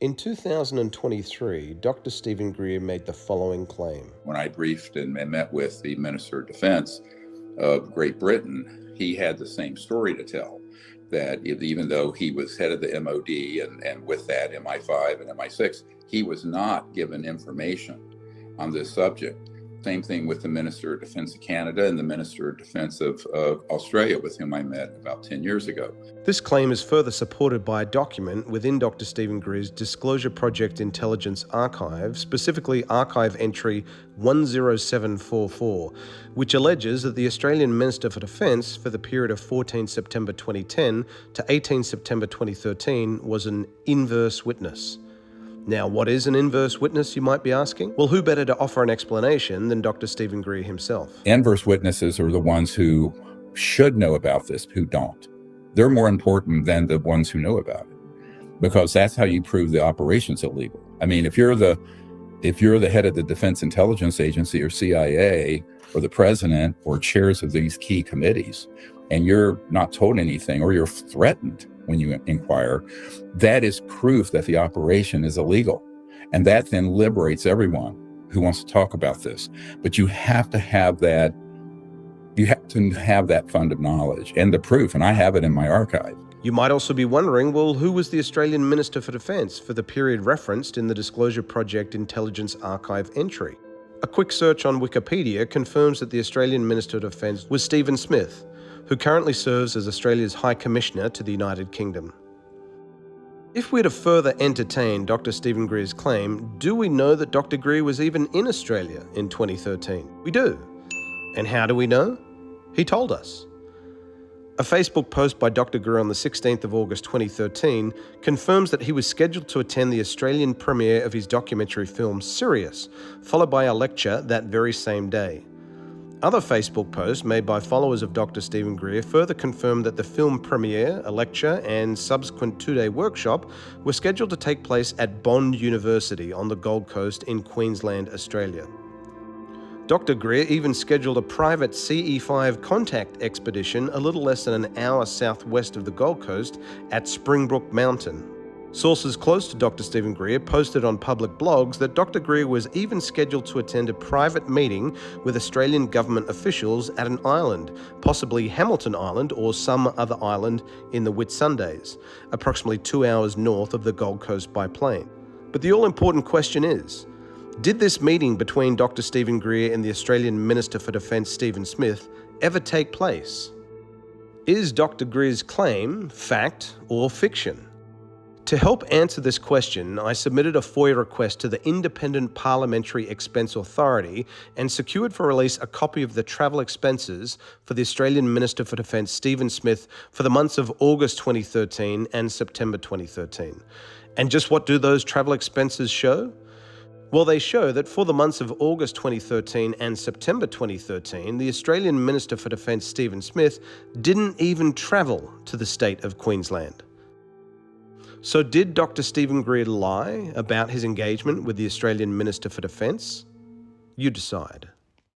In 2023, Dr. Stephen Greer made the following claim. When I briefed and met with the Minister of Defense of Great Britain, he had the same story to tell, that even though he was head of the MOD and with that MI5 and MI6, he was not given information on this subject. Same thing with the Minister of Defense of Canada and the Minister of Defense of Australia, with whom I met about 10 years ago. This claim is further supported by a document within Dr. Stephen Greer's Disclosure Project Intelligence Archive, specifically Archive Entry 10744, which alleges that the Australian Minister for Defence for the period of 14 September 2010 to 18 September 2013 was an inverse witness. Now, what is an inverse witness, you might be asking? Well, who better to offer an explanation than Dr. Stephen Greer himself? Inverse witnesses are the ones who should know about this, who don't. They're more important than the ones who know about it, because that's how you prove the operation's illegal. I mean, if you're the head of the Defense Intelligence Agency or CIA or the president or chairs of these key committees, and you're not told anything or you're threatened when you inquire, that is proof that the operation is illegal. And that then liberates everyone who wants to talk about this. But you have to have that, fund of knowledge and the proof, and I have it in my archive. You might also be wondering, well, who was the Australian Minister for Defence for the period referenced in the Disclosure Project Intelligence Archive entry? A quick search on Wikipedia confirms that the Australian Minister of Defence was Stephen Smith, who currently serves as Australia's High Commissioner to the United Kingdom. If we're to further entertain Dr. Stephen Greer's claim, do we know that Dr. Greer was even in Australia in 2013? We do. And how do we know? He told us. A Facebook post by Dr. Greer on the 16th of August 2013 confirms that he was scheduled to attend the Australian premiere of his documentary film Sirius, followed by a lecture that very same day. Other Facebook posts made by followers of Dr. Stephen Greer further confirmed that the film premiere, a lecture, and subsequent two-day workshop were scheduled to take place at Bond University on the Gold Coast in Queensland, Australia. Dr. Greer even scheduled a private CE5 contact expedition a little less than an hour southwest of the Gold Coast at Springbrook Mountain. Sources close to Dr. Stephen Greer posted on public blogs that Dr. Greer was even scheduled to attend a private meeting with Australian government officials at an island, possibly Hamilton Island or some other island in the Whitsundays, approximately 2 hours north of the Gold Coast by plane. But the all-important question is, did this meeting between Dr. Stephen Greer and the Australian Minister for Defence, Stephen Smith, ever take place? Is Dr. Greer's claim fact or fiction? To help answer this question, I submitted a FOIA request to the Independent Parliamentary Expense Authority and secured for release a copy of the travel expenses for the Australian Minister for Defence, Stephen Smith, for the months of August 2013 and September 2013. And just what do those travel expenses show? Well, they show that for the months of August 2013 and September 2013, the Australian Minister for Defence, Stephen Smith, didn't even travel to the state of Queensland. So did Dr. Stephen Greer lie about his engagement with the Australian Minister for Defence? You decide.